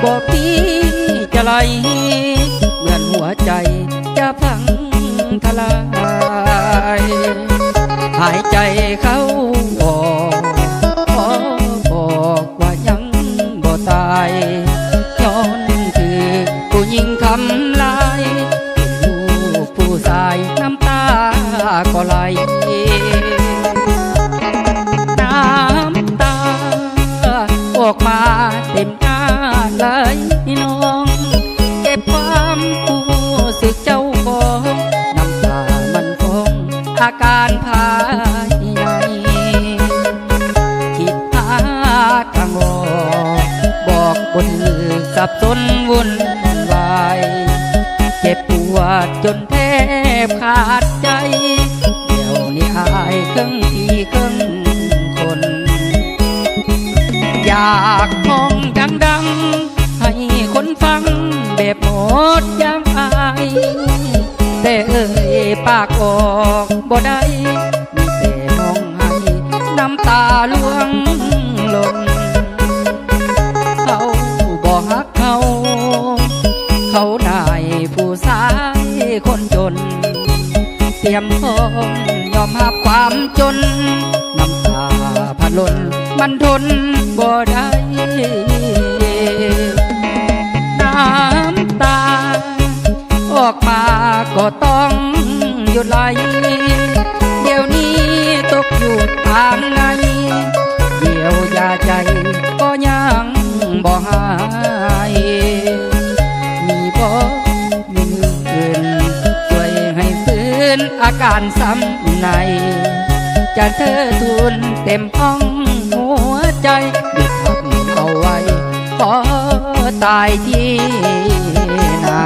บอกพี่จะไหลเหมือนหัวใจจะพังทลายหายใจเข้าออกขอบอกว่ายังบ่ตายย้อนคือผู้หญิงทำลายลูกผู้ชายน้ำตาก็ไหลน้ำตาออกมาเต็มหน้าเลยน้องเก็บความรู้สึกเจ้าของน้ำตามันฟองอาการภายในคิดหาทางออกบอกบนมือสับสนวุ่นวายเจ็บปวดจนแทบขาดใจเดี๋ยวนี้อายครึ่งพี่ครึ่งคนอยากห้องดังๆให้คนฟังแบบหมดยังอายแต่เอ่ยปากออกบ่ได้มีแต่ห้องให้น้ำตาล่วงหล่นเขาบ่ฮักเขาได้ผู้ชายคนจนเตรียมพร้อมยอมรับความจนน้ำตาพัดล้นมันทนบ่ได้น้ำตาออกมาก็ต้องหยุดไหลเดี๋ยวนี้ตกอยู่ทางไหนเดียวยาใจก็ยังบ่หายมีบ่มีมืออื่นช่วยให้ฟื้นอาการซ้ำในจะเธอทุนเต็มห้องหัวใจหยุดพักเอาไว้ขอตายที่นา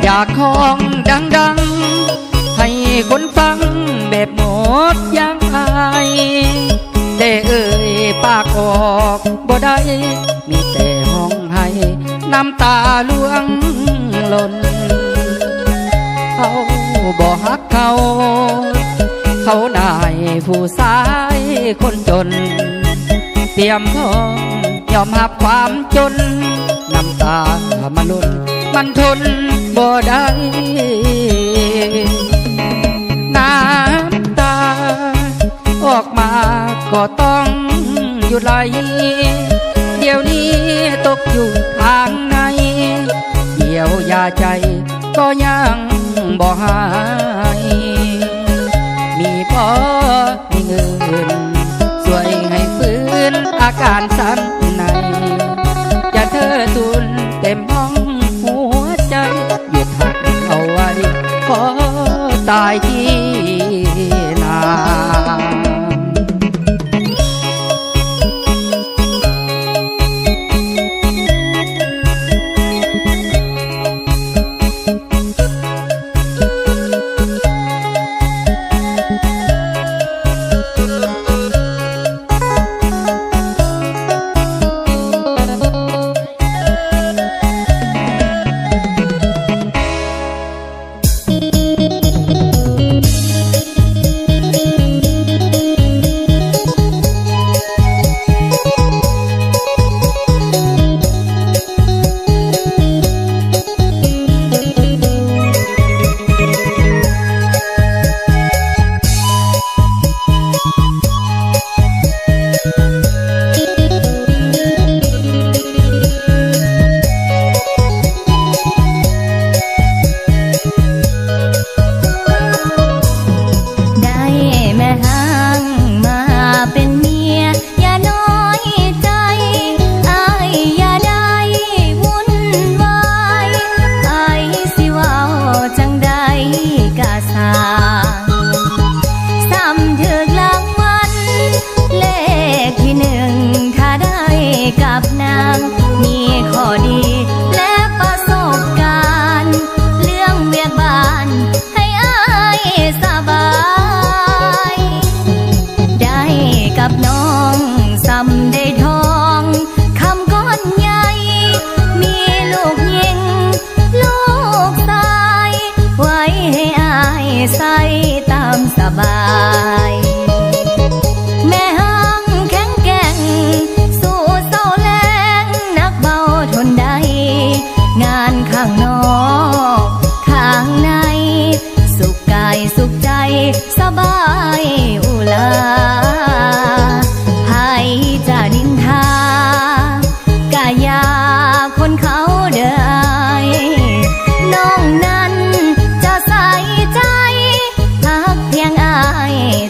อยากห้องดังๆให้คนฟังแบบหมดยังอายแต่เอ่ยปากออกบ่ได้มีแต่ห้องให้น้ำตาล่วงหล่นเขาบ่ฮักเขาได้ผู้ชายคนจนเตรียมพร้อมยอมรับความจนน้ำตามันล้นมันทนบ่ได้น้ำตาออกมาก็ต้องหยุดไหลเดี๋ยวนี้ตกอยู่ทางไหนเดียวยาใจก็ยังบ่หายมีพอมีเงินช่วยให้ฟื้นอาการสั่นในจะเธอทุนเต็มห้องหัวใจหยุดหักเอาไว้ขอตายที่นา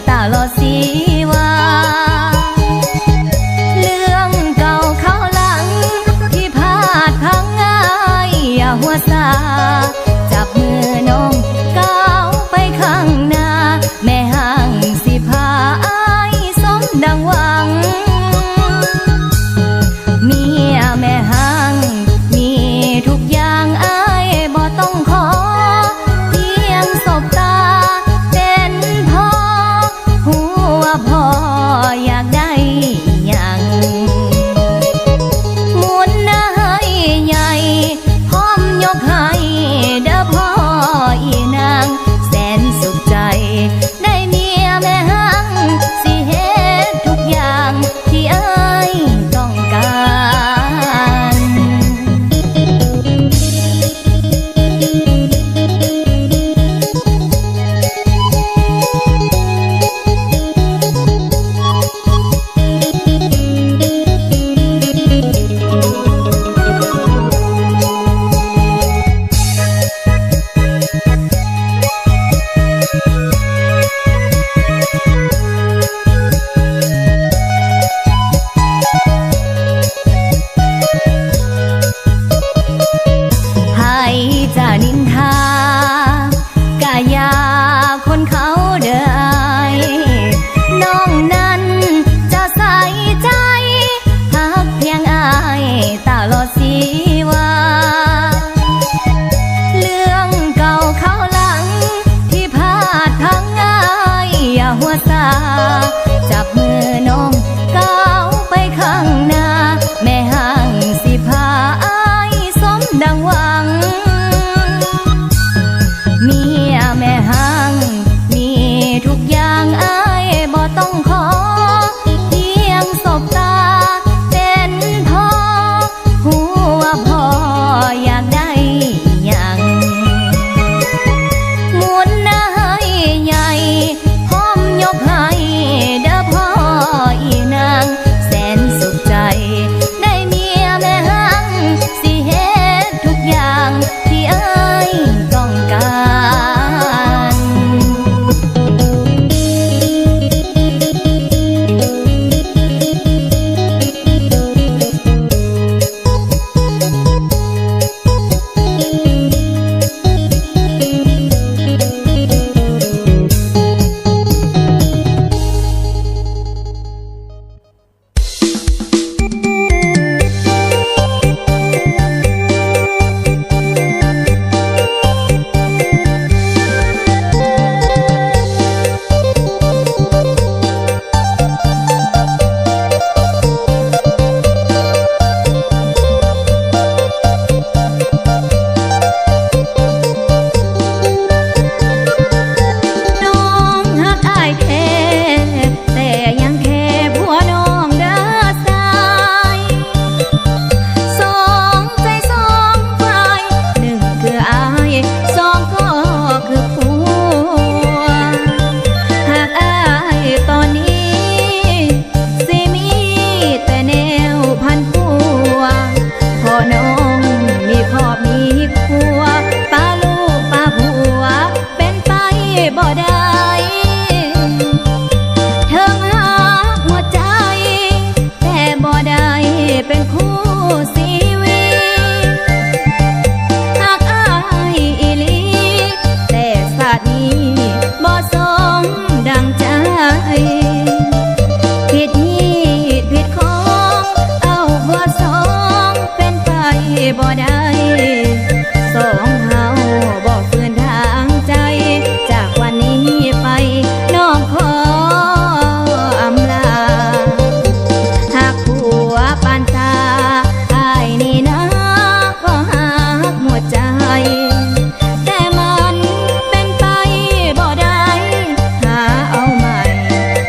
ตลอดสีว่าเรื่องเก่าเขาหลังที่พาดพังง่ายอย่าหัวซาจับมือน้องก้าวไปข้างหน้าแม่ห่างสิพาอ้ายสมดังหวังเมียแม่ห่างมีทุกอย่างอ้ายบ่ต้องขอเพียงสบตาเป็นพอหัวพ่ออยากได้อย่างหมุนหน้าให้ใหญ่พร้อมยกให้เด้อพ่ออีนางแสนสุขใจได้เมียแม่ห่างสิเฮ็ดทุกอย่างที่อ้ายต้องการ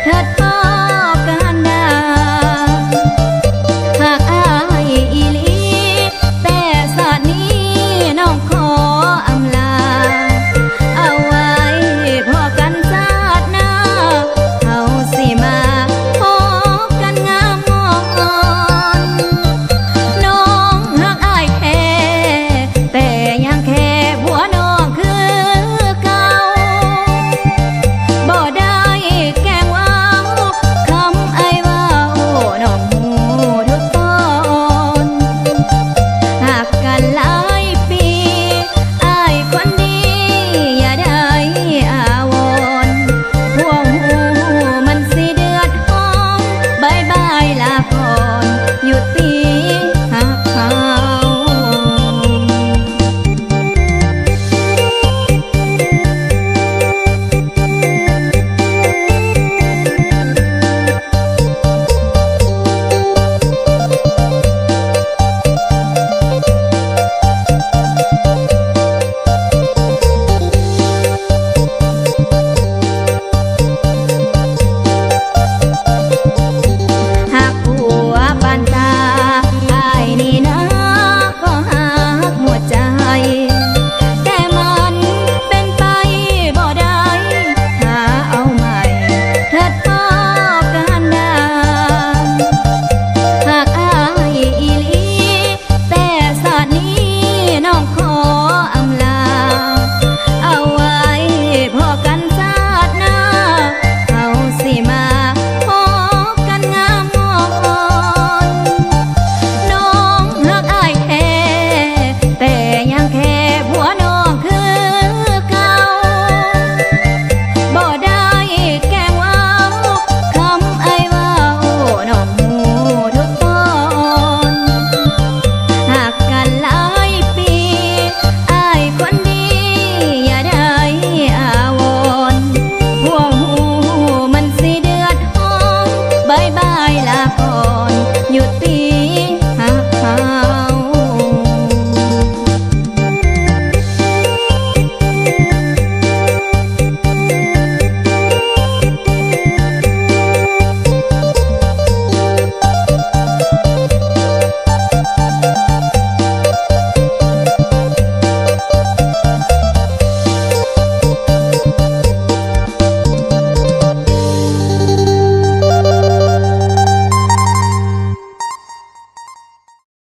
เธอ บายบ